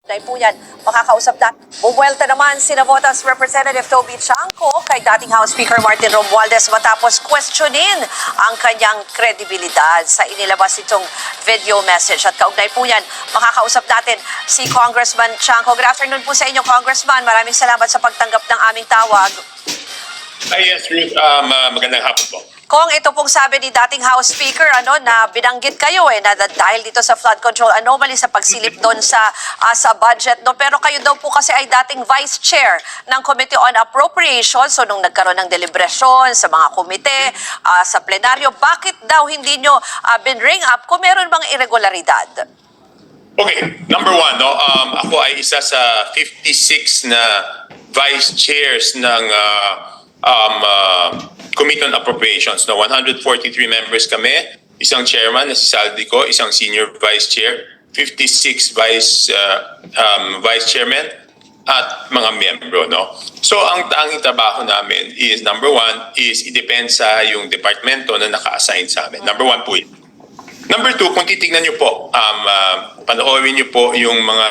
Dahil po yan, makakausap na. Bumuelta naman si Navotas Representative Toby Chanco kay dating House Speaker Martin Romualdez matapos questionin ang kanyang kredibilidad sa inilabas itong video message. At kaugnay po yan, makakausap natin si Congressman Chanco. Good afternoon po sa inyo, Congressman. Maraming salamat sa pagtanggap ng aming tawag. Yes, Ruth. Magandang hapon po. Kung ito pong sabi ni dating House Speaker na binanggit kayo na dahil dito sa flood control anomaly sa pagsilip doon sa budget pero kayo daw po kasi ay dating Vice Chair ng Committee on Appropriations, so nung nagkaroon ng deliberasyon sa mga komite sa plenaryo, bakit daw hindi nyo bin-ring up kung meron bang irregularidad? Okay, number one, ako ay isa sa 56 na vice chairs ng Committee on Appropriations. 143 members kami, isang chairman na si Saldico, isang senior vice chair, 56 vice chairman at mga miyembro. So ang tanging trabaho namin is, number one, is idepensa yung departamento na naka-assign sa amin. Number one po yun. Number two, kung titignan nyo po, panoorin nyo po yung mga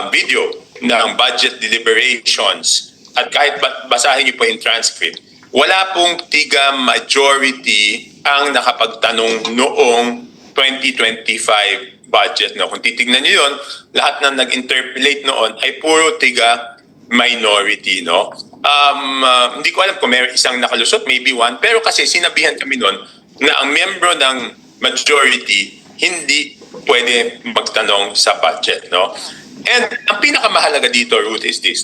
video ng budget deliberations at kahit basahin nyo po yung transcript, wala pong tiga majority ang nakapagtanong noong 2025 budget. Kung titignan nyo yun, lahat na nag-interpolate noon ay puro tiga minority. Hindi ko alam kung may isang nakalusot, maybe one, pero kasi sinabihan kami noon na ang membro ng majority hindi pwede magtanong sa budget. And ang pinakamahalaga dito, Ruth, is this.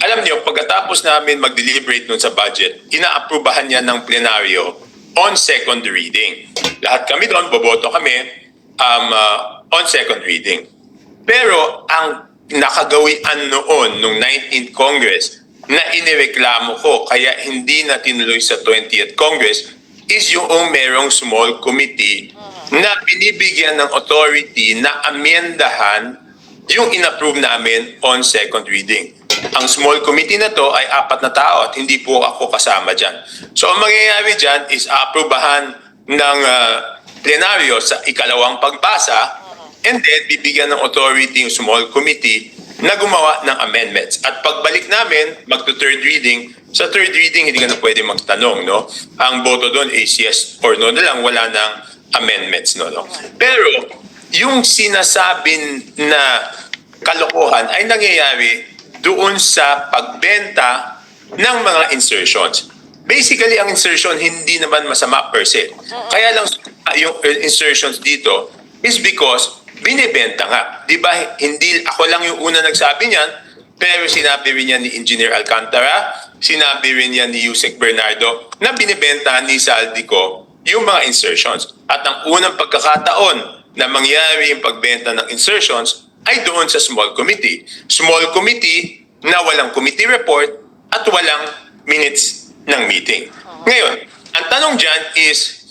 Alam niyo, pagkatapos namin mag-deliberate nun sa budget, inaaprubahan niya ng plenaryo on second reading. Lahat kami doon, boboto kami on second reading. Pero ang nakagawian noon, nung 19th Congress, na inireklamo ko, kaya hindi na tinuloy sa 20th Congress, is yung merong small committee na binibigyan ng authority na amendahan yung inapprove namin on second reading. Ang small committee na to ay 4 na tao at hindi po ako kasama dyan. So ang mangyayari dyan is aaprubahan ng plenaryo sa ikalawang pagbasa and then bibigyan ng authority yung small committee na gumawa ng amendments. At pagbalik namin, magto-third reading, sa third reading hindi ka na pwede magtanong. Ang boto doon is yes or no na lang, wala ng amendments. Pero yung sinasabi na kalokohan ay nangyayari doon sa pagbenta ng mga insertions. Basically, ang insertion hindi naman masama per se. Kaya lang yung insertions dito is because binibenta nga. Di ba? Hindi ako lang yung una nagsabi niyan, pero sinabi rin niya ni Engineer Alcantara, sinabi rin niya ni Yusek Bernardo na binibenta ni Saldico yung mga insertions. At ang unang pagkakataon na mangyari yung pagbenta ng insertions ay doon sa small committee. Small committee na walang committee report at walang minutes ng meeting. Ngayon, ang tanong dyan is,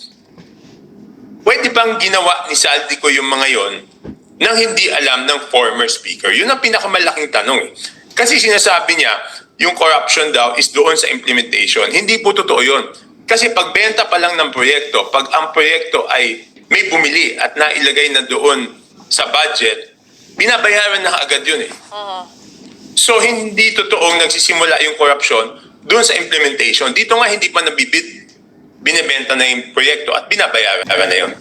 pwede bang ginawa ni Saldico yung mga yon nang hindi alam ng former speaker? Yun ang pinakamalaking tanong. Kasi sinasabi niya, yung corruption daw is doon sa implementation. Hindi po totoo yun. Kasi pagbenta pa lang ng proyekto, pag ang proyekto ay may bumili at nailagay na doon sa budget, binabayaran na agad yun . So, hindi totoong nagsisimula yung corruption doon sa implementation. Dito nga, hindi pa nabibid, binibenta na yung proyekto at binabayaran na yun.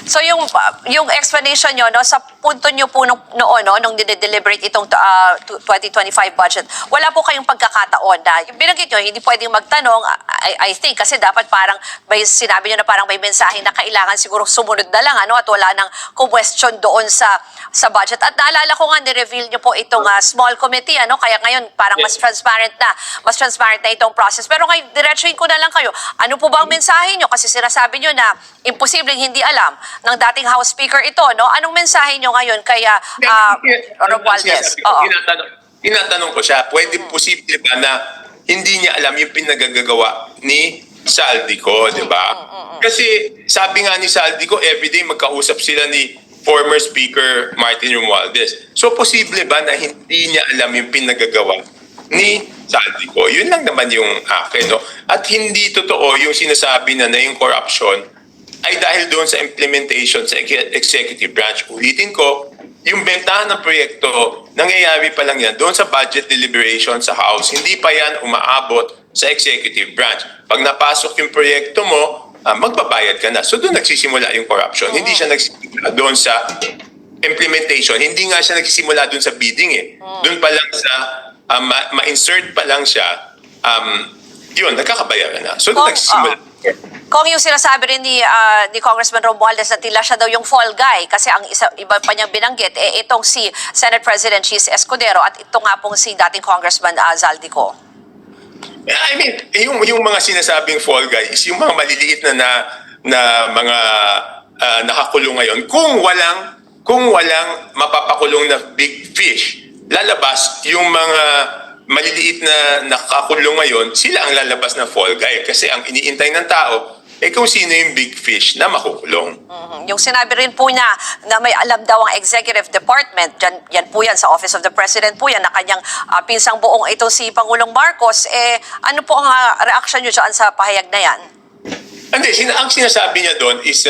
So yung explanation nyo sa punto nyo po noon nung deliberate itong 2025 budget, wala po kayong pagkakataon na yung binanggit nyo, hindi pwedeng magtanong, I think, kasi dapat parang sinabi nyo na parang may mensahe na kailangan siguro sumunod na lang at wala nang question doon sa budget. At naalala ko nga, ni-reveal nyo po itong small committee, kaya ngayon parang mas transparent na itong process. Pero ngayon, diretsuhin ko na lang kayo, ano po ba ang mensahe nyo? Kasi sinasabi nyo na imposibleng hindi alam ng dating House Speaker ito, Anong mensahe nyo ngayon kaya Romualdez? Tinatanong ko siya, pwede posible ba na hindi niya alam yung pinagagagawa ni Saldico, di ba? Kasi sabi nga ni Saldico, everyday magkausap sila ni former Speaker Martin Romualdez. So posible ba na hindi niya alam yung pinagagawa ni Saldico? Yun lang naman yung akin. At hindi totoo yung sinasabi na yung corruption ay dahil doon sa implementation sa executive branch. Ulitin ko, yung bentahan ng proyekto, nangyayari pa lang yan doon sa budget deliberation sa House. Hindi pa yan umaabot sa executive branch. Pag napasok yung proyekto mo, magbabayad ka na. So doon nagsisimula yung corruption. Hindi siya nagsisimula doon sa implementation. Hindi nga siya nagsisimula doon sa bidding eh. Doon pa lang sa ma-insert pa lang siya, yun, nagkakabayaran na. So doon nagsisimula. Kung yung sinasabi rin ni Congressman Romualdez na tila siya daw yung fall guy kasi ang iba pa niyang binanggit, itong si Senate President Chis Escudero at ito nga pong si dating Congressman Zaldico. I mean, yung mga sinasabing fall guy is yung mga maliliit na mga nakakulong ngayon. Kung walang mapapakulong na big fish, lalabas yung mga maliliit na nakakulong ngayon, sila ang lalabas na fall guy. Kasi ang iniintay ng tao, kung sino yung big fish na makukulong. Yung sinabi rin po niya na may alam daw ang executive department, yan po yan, sa Office of the President po yan, na kanyang pinsang buong ito si Pangulong Marcos, ano po ang reaction niyo dyan sa pahayag na yan? Hindi, ang sinasabi niya doon is,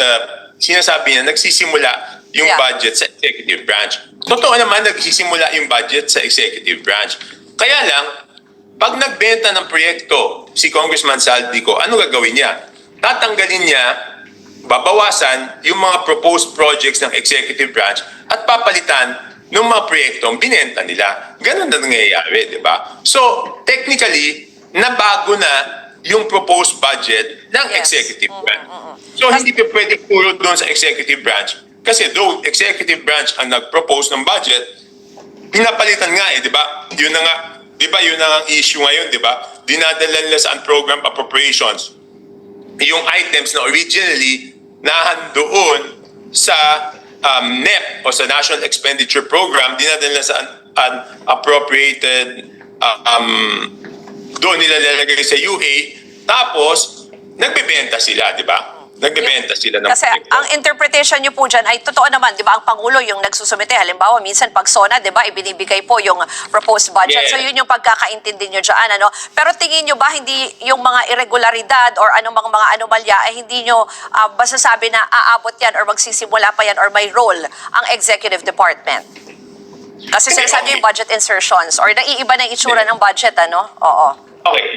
sinasabi niya, nagsisimula yung budget sa executive branch. Totoo naman, nagsisimula yung budget sa executive branch. Kaya lang, pag nagbenta ng proyekto si Congressman Zaldico, ano gagawin niya? Tatanggalin niya, babawasan yung mga proposed projects ng executive branch at papalitan ng mga proyektong binenta nila. Ganun na nangyayari, di ba? So, technically, nabago na yung proposed budget ng executive branch. So, hindi pa pwede puro doon sa executive branch. Kasi though executive branch ang nag-propose ng budget, pinapalitan nga di ba? Yun na nga, di ba yun ang issue ngayon, di ba? Dinadala nila sa unprogrammed appropriations yung items na originally nahandoon sa NEP o sa National Expenditure Program, dinadala nila sa unappropriated, doon nila lalagay sa UA, tapos nagbebenta sila, di ba? Nagbebenta sila ng Kasi proyekto. ang interpretation niyo po dyan ay totoo naman, di ba, ang Pangulo yung nagsusumite. Halimbawa, minsan pag SONA, di ba, ibinibigay po yung proposed budget. Yes. So yun yung pagkakaintindi niyo dyan, ano. Pero tingin niyo ba hindi yung mga irregularidad or anong mga anomalya ay hindi niyo basta sabi na aabot yan or magsisimula pa yan or may role ang executive department? Kasi sinasabi yung budget insertions or naiiba na yung itsura ng budget, ano? Oo. Okay,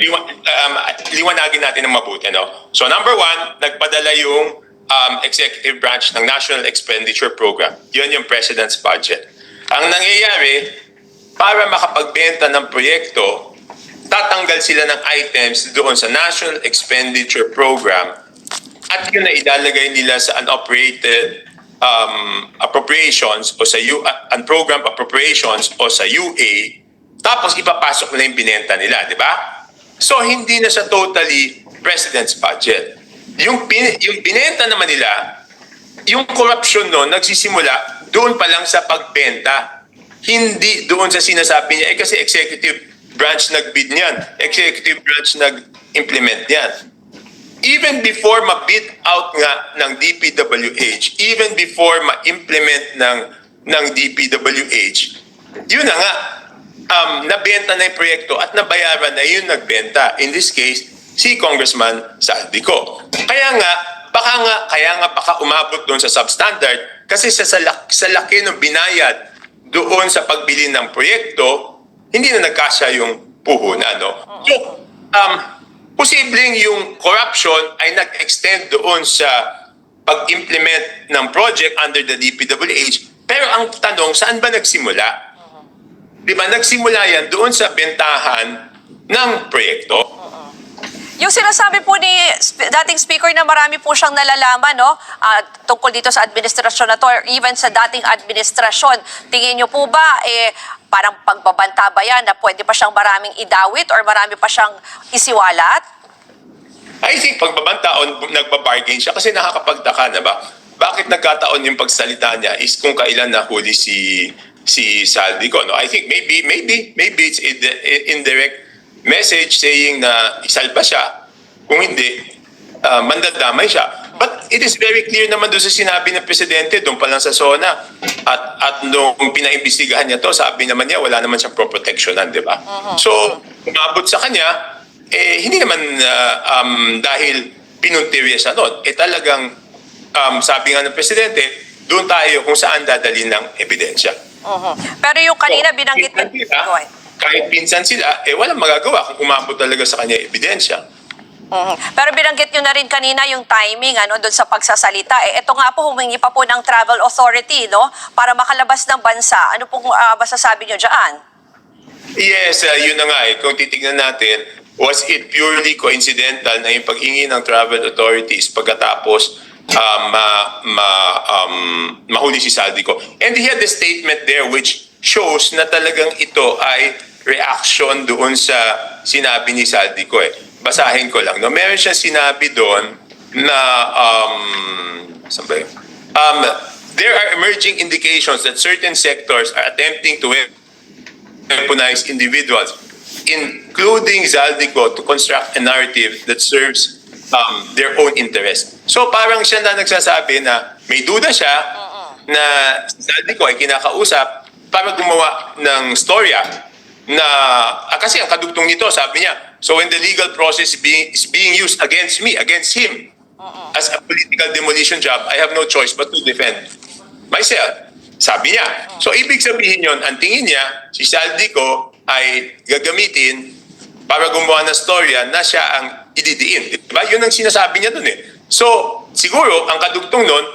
liwanagin natin ng mabuti, no? So number one, nagpadala yung executive branch ng National Expenditure Program. Yun yung President's budget. Ang nangyayari, para makapagbenta ng proyekto, tatanggal sila ng items doon sa National Expenditure Program at yun na ilalagay nila sa unoperated appropriations o sa unprogrammed appropriations o sa UA, tapos ipapasok na yung binenta nila, di ba? So, hindi na siya totally President's budget. Yung binenta naman nila, yung corruption noon nagsisimula doon pa lang sa pagbenta. Hindi doon sa sinasabi niya, kasi executive branch nag-bid niyan, executive branch nag-implement niyan. Even before ma-bid out nga ng DPWH, even before ma-implement ng DPWH, yun na nga, nabenta na yung proyekto at nabayaran na yung nagbenta. In this case, si Congressman Zaldico. Kaya nga baka umabot doon sa substandard kasi sa laki ng binayad doon sa pagbili ng proyekto, hindi na nagkasya yung puhunan, no? So, posibleng yung corruption ay nag-extend doon sa pag-implement ng project under the DPWH. Pero ang tanong, saan ba nagsimula? Di ba, nagsimula yan doon sa bentahan ng proyekto. Yung sinasabi po ni dating speaker na marami po siyang nalalaman, no? Tungkol dito sa administrasyon na to, or even sa dating administrasyon, tingin niyo po ba, parang pagbabanta ba yan na pwede pa siyang maraming idawit or marami pa siyang isiwalat? I think pagbabanta o nagbabargain siya kasi nakakapagtaka na ba? Bakit nagkataon yung pagsalita niya is kung kailan nahuli si Zaldico, no? I think maybe it's indirect message saying na isalba siya. Kung hindi, mandadamay siya. But it is very clear naman doon sa sinabi ng Presidente, doon pa lang sa SONA. At nung pinaimbestigahan niya to, sabi naman niya, wala naman siyang pro-protectionan, di ba? So, umabot sa kanya, hindi naman dahil pinuntirya siya noon. Talagang sabi nga ng Presidente, doon tayo kung saan dadalhin ng ebidensya. Pero yung kanina binanggit Pinsan nyo, sila, Go ahead. kahit pinsan sila, walang magagawa kung umabot talaga sa kanya ebidensya. Pero binanggit nyo na rin kanina yung timing doon sa pagsasalita. Ito nga po, humingi pa po ng Travel Authority, no? Para makalabas ng bansa. Ano pong masasabi nyo dyan? Yes, yun na nga Kung titignan natin, was it purely coincidental na yung paghingi ng travel authorities pagkatapos mahuli si Saldico? And he had a statement there which shows na talagang ito ay reaction doon sa sinabi ni Saldico Basahin ko lang. No? Meron siya sinabi doon na saan ba yun? There are emerging indications that certain sectors are attempting to weaponize individuals, including Zaldico, to construct a narrative that serves their own interest. So parang siya na nagsasabi na may duda siya na si Zaldico ay kinakausap para gumawa ng storya na kasi ang kadugtong nito, sabi niya, so when the legal process is being used against me, against him, as a political demolition job, I have no choice but to defend myself. Sabi niya. So ibig sabihin yon, ang tingin niya, si Saldico ay gagamitin para gumawa ng storya na siya ang ididiin. Diba? Yun ang sinasabi niya dun So siguro, ang kadugtong nun,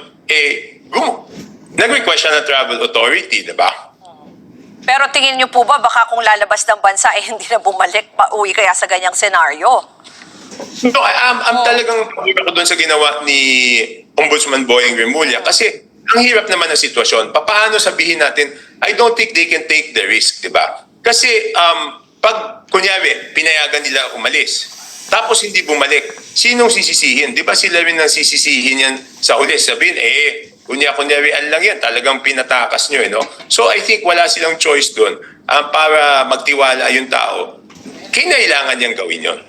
nag-request siya ng travel authority, diba? Pero tingin nyo po ba, baka kung lalabas ng bansa, hindi na bumalik, pauwi kaya sa ganyang senaryo? No, I'm talagang pagkita ko doon sa ginawa ni Ombudsman Boyeng Remulla kasi ang hirap naman ng sitwasyon. Paano sabihin natin, I don't think they can take the risk, di ba? Kasi pag, kunyari, pinayagan nila umalis, tapos hindi bumalik, sinong sisisihin? Di ba sila rin ang sisisihin yan sa huli? Sabihin, kunyari-an lang yan, talagang pinatakas nyo, no? So I think wala silang choice doon para magtiwala yung tao. Kinailangan niyang gawin yon.